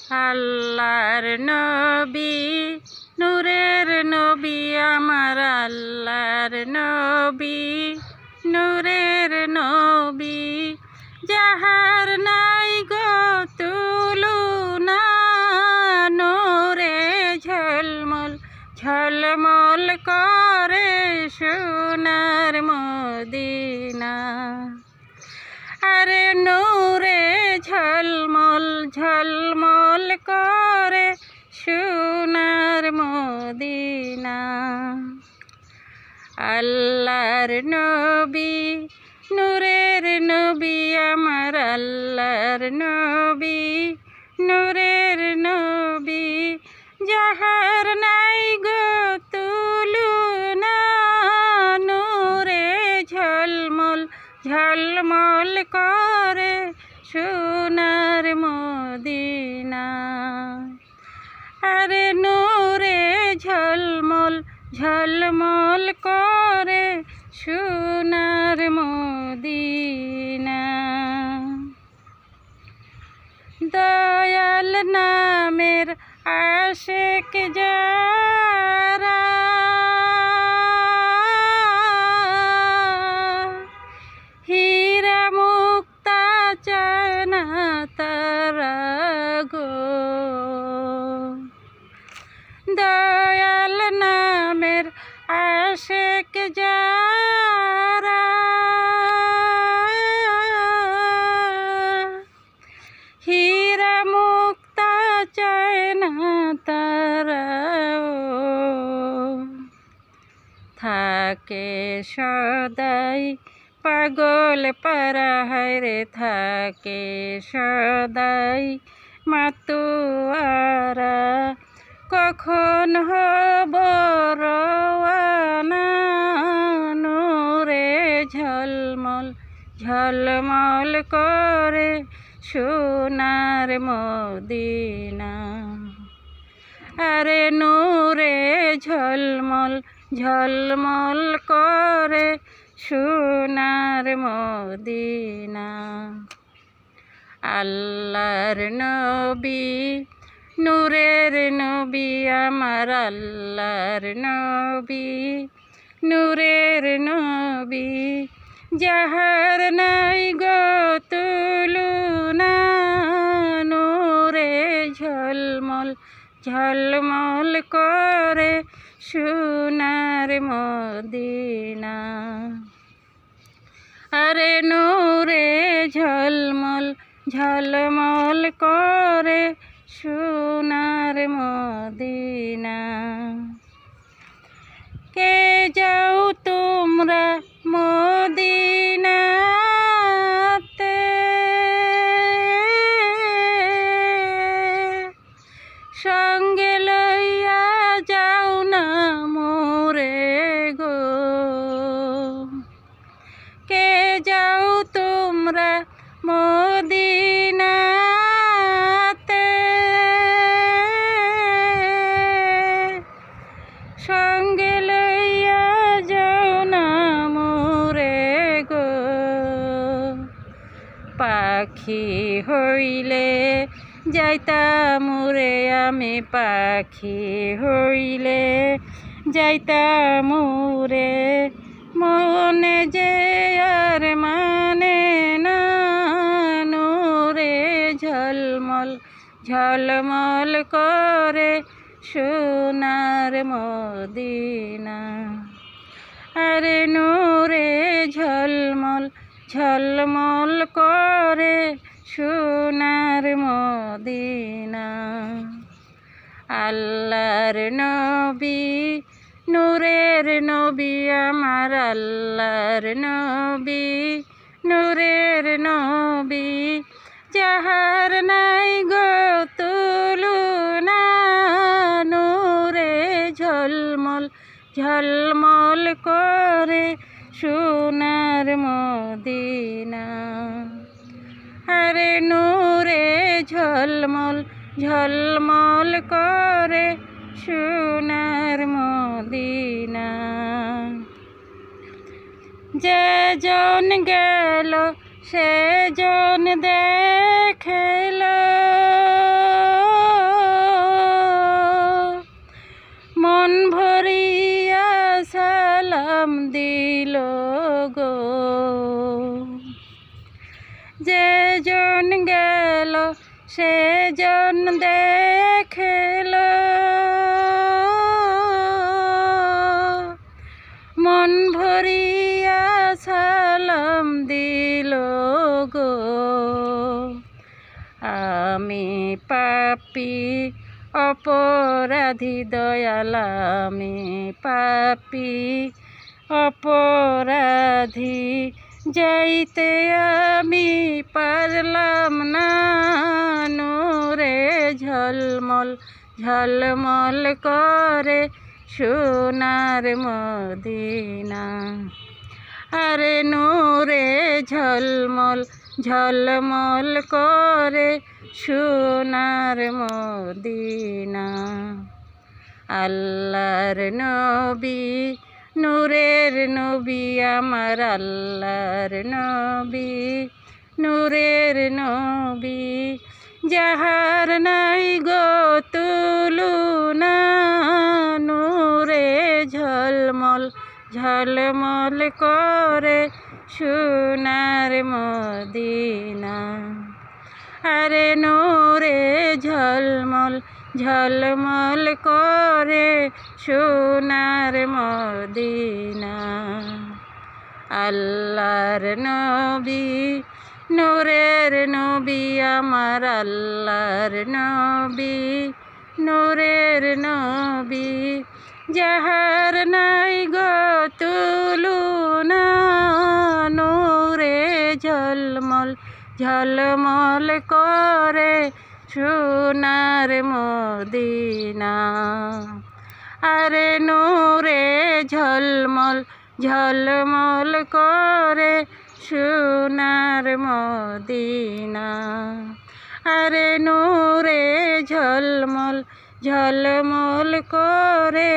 আল্লাহর নবী নূরের নবী আমার আল্লাহর নবী নূরের নবী যাহার নাই গো তুলনা নূরে ঝলমল ঝলমল করে সোনার মদিনা আরে নূরে ঝলমল ঝলমল করে সোনার মদিনা আল্লাহর নবী নূরের নবী আমার আল্লাহর নবী নূরের নবী যাহার নাই গো তুলনা নূরে ঝলমল ঝলমল করে সোনার মদিনা আরে নূরে ঝলমল ঝলমল করে সোনার মদিনা দয়াল নামের আশিক যারা হীরা মুক্তা চায় না তারা গো দয়াল নামের আশিক যারা হীরা মুক্তা চায় না তারা থাকে সদাই পাগল পারা হায়রে থাকে সদাই মাতুয়ারা কখন হব রওয়ানা নূরে ঝলমল ঝলমল করে সোনার মদিনা আরে নূরে ঝলমল ঝলমল করে সোনার মদিনা আল্লাহর নবী নূরের নবী আমার আল্লাহর নবী নূরের নবী যাহার নাই গো তুলনা নূরে ঝলমল ঝলমল করে সোনার মদিনা আরে নূরে ঝলমল ঝলমল করে সোনার মদিনা কে যাও তোমরা মদিনাতে সঙ্গে লইয়া যাও না মোরে গো কে যাও তোমরা মদিনাতে সঙ্গে লইয়া যাও না মোরে গো পাখি হইলে যাইতাম রে আমি পাখি হইলে যাইতাম রে মনে যে আর মানে না নূরে ঝলমল ঝলমল করে সোনার মদিনা আরে নূরে ঝলমল ঝলমল করে সোনার মদিনা আল্লাহর নবী নূরের নবী আমার আল্লাহর নবী নূরের নবী যাহার নাই গো তুলনা নূরে ঝলমল ঝলমল করে সোনার মদিনা আরে নূরে ঝলমল ঝলমল করে সোনার মদিনা যে জন গেল সে জন দেখল সেজন দেখেল মন ভরিয়া সালাম দিল গো। আমি পাপী অপরাধী দয়াল, আমি পাপী অপরাধী, যাইতে আমি পারলাম না নূরে ঝলমল ঝলমল করে সোনার মদিনা। আরে নূরে ঝলমল ঝলমল করে সোনার মদিনা। আল্লাহর নবী নূরের নবী আমার, আল্লাহর নবী নূরের নবী, যাহার নাই গো তুলনা নূরে ঝলমল ঝলমল করে সোনার মদিনা। আরে নূরে ঝলমল ঝলমল করে সোনার মদিনা। আল্লাহর নবী নূরের নবী আমার, আল্লাহর নবী নূরের নবী, যাহার নাই গো তুলনা নূরে ঝলমল ঝলমল করে সোনার মদিনা। আরে নূরে ঝলমল ঝলমল করে সোনার মদিনা। আরে নূরে ঝলমল ঝলমল করে